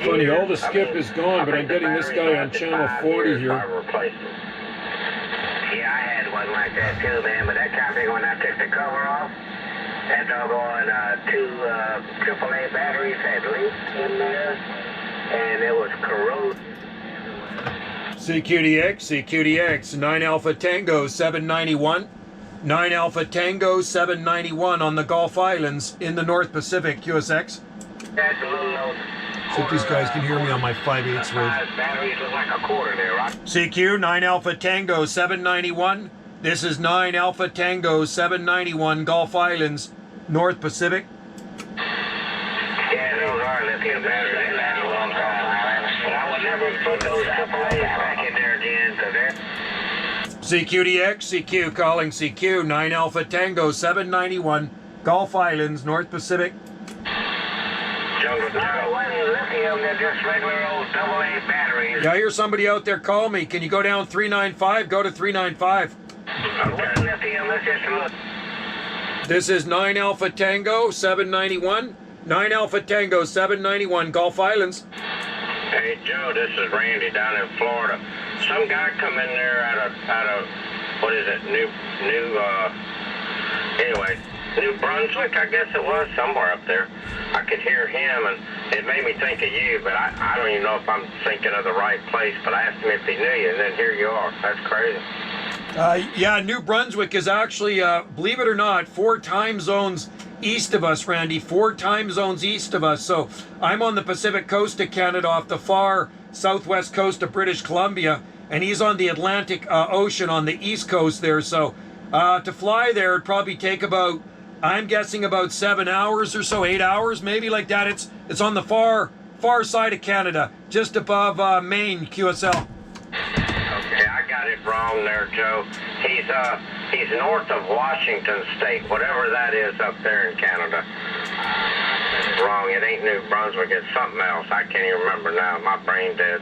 funny, all the skip is gone, but I'm getting this guy on channel 40 here. Yeah, I had one like that too, man, but that company, when I took the cover off, that doggone two AAA batteries had leaks in there, and it was corroded. CQDX, 9 Alpha Tango 791. 9 Alpha Tango 791 on the Gulf Islands in the North Pacific, QSX. That's a little See if these guys can hear me on my 5/8 rate. batteries look like a quarter there, right? CQ, 9 Alpha Tango 791. This is 9 Alpha Tango 791, Gulf Islands, North Pacific. Yeah, those are lithium batteries. They last a long time. But I would never put those AAAs back in there again, because they're... CQ calling CQ, 9 Alpha Tango 791, Gulf Islands, North Pacific. Jungle Tower wasn't lithium, they're just regular old AA batteries. Yeah, I hear somebody out there call me. Can you go down 395? Go to 395. Wasn't lithium, let's just look. This is 9 Alpha Tango 791. 9 Alpha Tango 791, Gulf Islands. Hey Joe, this is Randy down in Florida. Some guy come in there out of what is it, New Brunswick, I guess it was, somewhere up there. I could hear him, and it made me think of you, but I don't even know if I'm thinking of the right place, but I asked him if he knew you, and then here you are. That's crazy. Yeah, New Brunswick is actually, believe it or not, 4 time zones east of us, Randy. 4 time zones east of us. So I'm on the Pacific coast of Canada off the far southwest coast of British Columbia, and he's on the Atlantic Ocean on the east coast there. So to fly there, it'd probably take about, I'm guessing about 7 hours or so, 8 hours, maybe like that. It's on the far side of Canada, just above Maine, QSL. Okay, I got it wrong there, Joe. He's north of Washington State, whatever that is up there in Canada. It's wrong. It ain't New Brunswick. It's something else. I can't even remember now. My brain dead.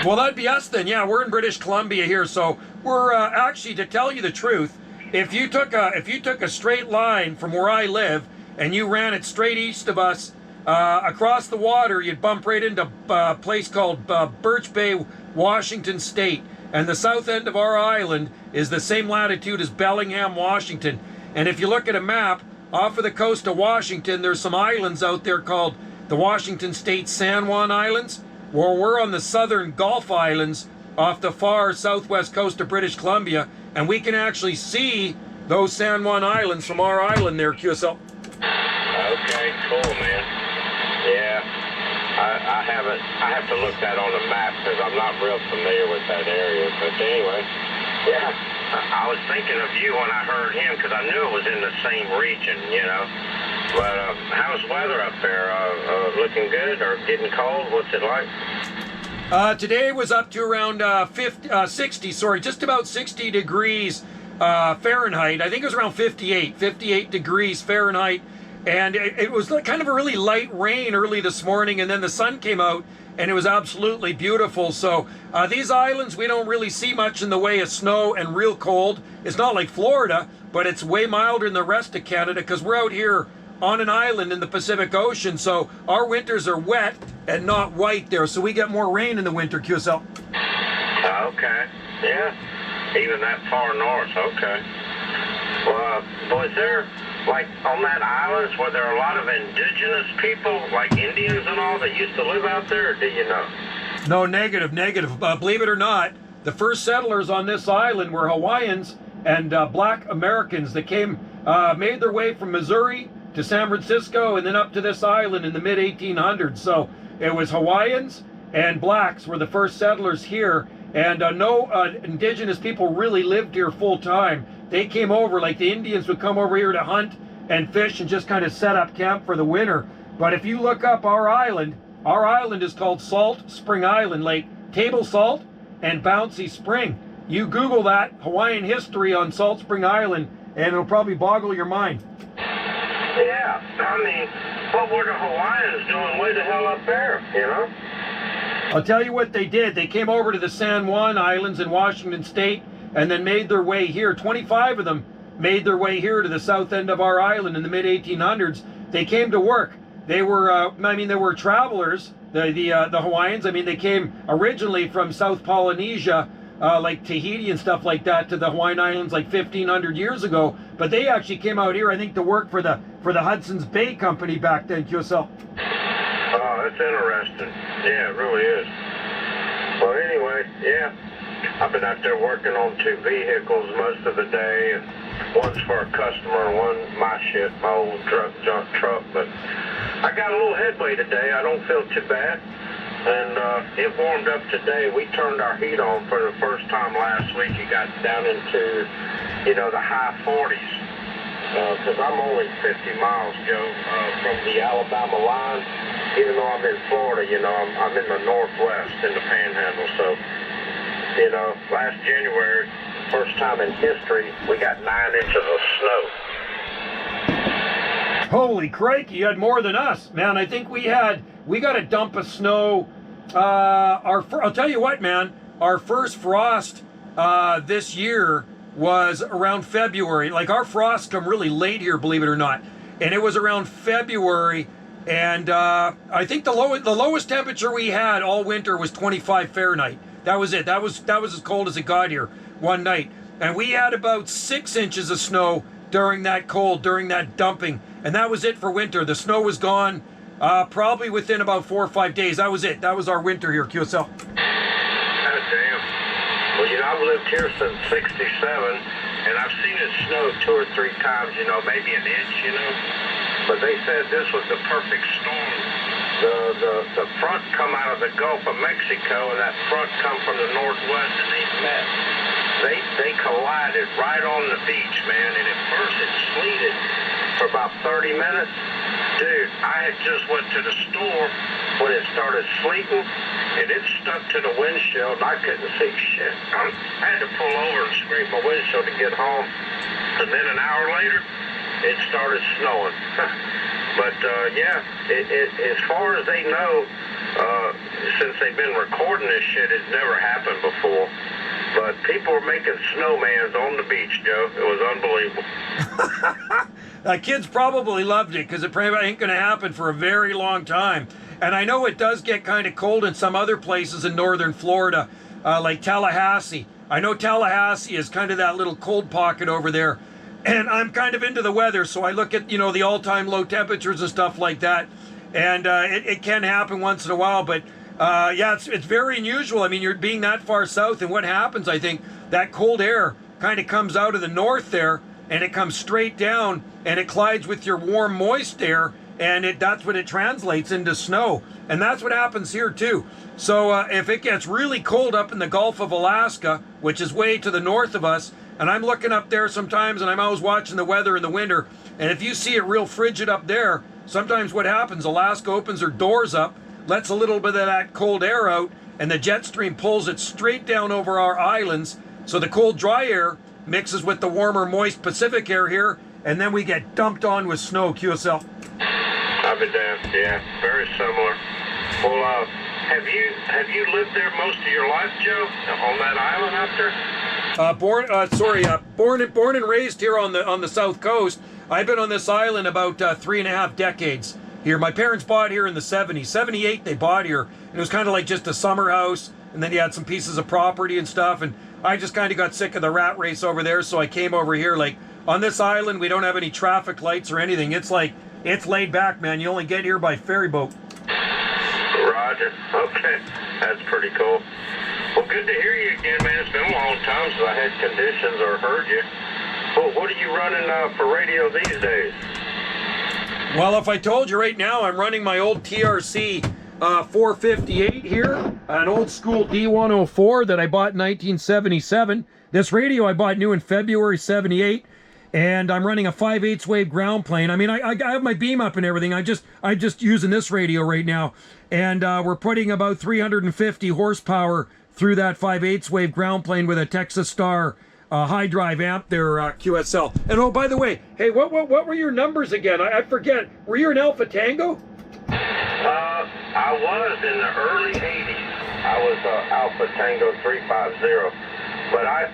Well, that'd be us then. Yeah, we're in British Columbia here, so we're actually, to tell you the truth, if you took a straight line from where I live and you ran it straight east of us across the water, you'd bump right into a place called Birch Bay, Washington State. And the south end of our island is the same latitude as Bellingham, Washington. And if you look at a map, off of the coast of Washington, there's some islands out there called the Washington State San Juan Islands. Well, we're on the southern Gulf Islands off the far southwest coast of British Columbia, and we can actually see those San Juan Islands from our island there, QSL. Okay, cool, man. Yeah, I have to look that on the map because I'm not real familiar with that area. But anyway, yeah, I was thinking of you when I heard him because I knew it was in the same region, you know. But how's weather up there? Looking good or getting cold? What's it like? Today was up to around 60, just about 60 degrees Fahrenheit. I think it was around 58 degrees Fahrenheit. And it was kind of a really light rain early this morning, and then the sun came out, and it was absolutely beautiful. So these islands, we don't really see much in the way of snow and real cold. It's not like Florida, but it's way milder than the rest of Canada because we're out here on an island in the Pacific Ocean, so our winters are wet and not white there, so we get more rain in the winter, QSL. Okay, yeah, even that far north, okay. Well, was there, like, on that island, were there a lot of indigenous people, like Indians and all, that used to live out there, or do you know? No, negative. Believe it or not, the first settlers on this island were Hawaiians and black Americans that came, made their way from Missouri to San Francisco and then up to this island in the mid-1800s. So it was Hawaiians and blacks were the first settlers here, and no indigenous people really lived here full time. They came over, like the Indians would come over here to hunt and fish and just kind of set up camp for the winter. But if you look up our island is called Salt Spring Island, like table salt and bouncy spring. You Google that, Hawaiian history on Salt Spring Island, and it'll probably boggle your mind. Yeah, I mean, what were the Hawaiians doing way the hell up there, you know? I'll tell you what they did. They came over to the San Juan Islands in Washington State and then made their way here. 25 of them made their way here to the south end of our island in the mid-1800s. They came to work. they were, I mean, there were travelers, the Hawaiians. I mean, they came originally from South Polynesia, like Tahiti and stuff like that, to the Hawaiian Islands like 1,500 years ago. But they actually came out here, I think, to work for the Hudson's Bay Company back then, QSL. Oh, that's interesting. Yeah, it really is. Well, anyway, yeah. I've been out there working on 2 vehicles most of the day, and one's for a customer and one my shit, my old junk truck. But I got a little headway today. I don't feel too bad. And it warmed up today. We turned our heat on for the first time last week. It got down into, the high 40s. Because I'm only 50 miles, Joe, from the Alabama line. Even though I'm in Florida, I'm in the Northwest, in the Panhandle. So, last January, first time in history, we got 9 inches of snow. Holy crikey, you had more than us, man. I think we got a dump of snow. I'll tell you what, man, our first frost this year was around February. Like, our frosts come really late here, believe it or not. And it was around February, and I think the lowest temperature we had all winter was 25 Fahrenheit. That was it. That was as cold as it got here one night. And we had about 6 inches of snow during that dumping. And that was it for winter. The snow was gone probably within about 4 or 5 days. That was it. That was our winter here, QSL. God damn. Well, I've lived here since 67, and I've seen it snow 2 or 3 times, maybe an inch, But they said this was the perfect storm. The front come out of the Gulf of Mexico, and that front come from the northwest, and they met. They collided right on the beach, man, and at first it sleeted for about 30 minutes. Dude, I had just went to the store when it started sleeting, and it stuck to the windshield. I couldn't see shit. I had to pull over and scrape my windshield to get home. And then an hour later, it started snowing. But, as far as they know, since they've been recording this shit, it's never happened before. But people were making snowmans on the beach, Joe. It was unbelievable. Kids probably loved it because it probably ain't going to happen for a very long time. And I know it does get kind of cold in some other places in northern Florida, like Tallahassee. I know Tallahassee is kind of that little cold pocket over there. And I'm kind of into the weather, so I look at, the all-time low temperatures and stuff like that. And it can happen once in a while, but it's very unusual. I mean, you're being that far south, and what happens, I think, that cold air kind of comes out of the north there, and it comes straight down, and it collides with your warm, moist air, and that's what it translates into snow. And that's what happens here, too. So if it gets really cold up in the Gulf of Alaska, which is way to the north of us, and I'm looking up there sometimes, and I'm always watching the weather in the winter, and if you see it real frigid up there, sometimes what happens, Alaska opens her doors up, lets a little bit of that cold air out, and the jet stream pulls it straight down over our islands. So the cold, dry air mixes with the warmer, moist Pacific air here, and then we get dumped on with snow, QSL. I've been down, yeah, very similar. Well, have you lived there most of your life, Joe, on that island out there? Born and raised here on the south coast. I've been on this island about 3.5 decades here. My parents bought here in the 70s. 78 they bought here. And it was kind of like just a summer house, and then you had some pieces of property and stuff, and I just kind of got sick of the rat race over there, so I came over here. Like, on this island, we don't have any traffic lights or anything. It's laid back, man. You only get here by ferry boat. Roger. Okay. That's pretty cool. Well, good to hear you again, man. It's been a long time since I had conditions or heard you. Well, what are you running for radio these days? Well, if I told you right now, I'm running my old TRC 458 here, an old school D104 that I bought in 1977. This radio I bought new in February 78, and I'm running a 5/8 wave ground plane. I mean, I have my beam up and everything. I'm just using this radio right now, and we're putting about 350 horsepower through that 5/8 wave ground plane with a Texas Star high drive amp there, QSL. And oh, by the way, hey, what were your numbers again? I forget. Were you an Alpha Tango? I was in the early 80s. I was Alpha Tango 350. But I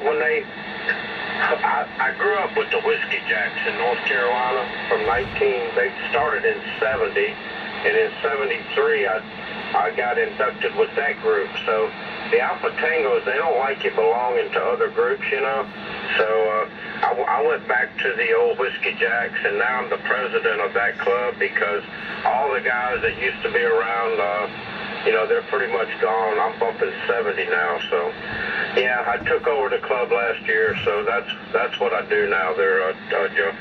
grew up with the Whiskey Jacks in North Carolina they started in 70. and in '73 I got inducted with that group. So the Alpha Tangos, they don't like you belonging to other groups, you know. So I went back to the old Whiskey Jacks, and now I'm the president of that club because all the guys that used to be around, you know, they're pretty much gone. I'm bumping 70 now, so yeah, I took over the club last year, so that's what I do now there, Joe.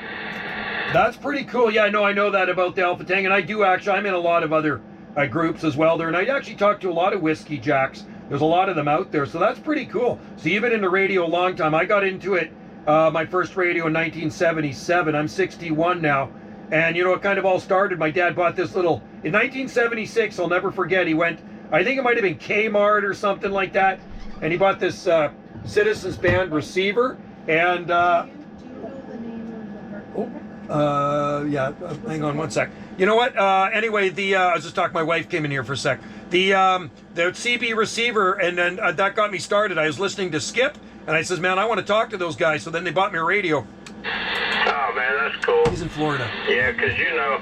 That's pretty cool. Yeah, I know that about the Alpha Tang, and I do actually. I'm in a lot of other groups as well there, and I actually talked to a lot of Whiskey Jacks. There's a lot of them out there, so that's pretty cool. So you've been into radio a long time. I got into it, my first radio in 1977. I'm 61 now, and you know, it kind of all started. My dad bought this little in 1976. I'll never forget. He went, I think it might have been Kmart or something like that, and he bought this Citizens Band receiver, and hang on one sec. You know what? Anyway, I was just talking. My wife came in here for a sec. The CB receiver, and then that got me started. I was listening to Skip, and I says, "Man, I want to talk to those guys." So then they bought me a radio. Oh man, that's cool. He's in Florida. Yeah, because you know,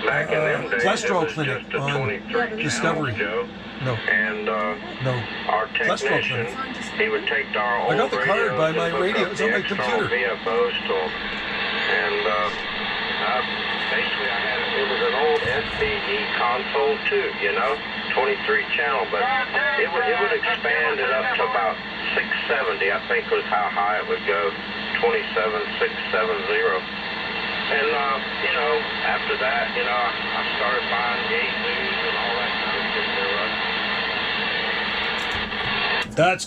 back in them days, cholesterol it was clinic just a on 23 Discovery. Joe. No. And No. our Cholesterol technician, clinic. he would take our old I got the card radios by and my hook radio. up It's on the my external computer. VFOs to them. And basically, it was an old SPE console too, you know, 23 channel, but it would expand it up to about 670, I think was how high it would go, 27670. And you know, after that, you know, I started buying Yazoos and all that kind of shit there. That's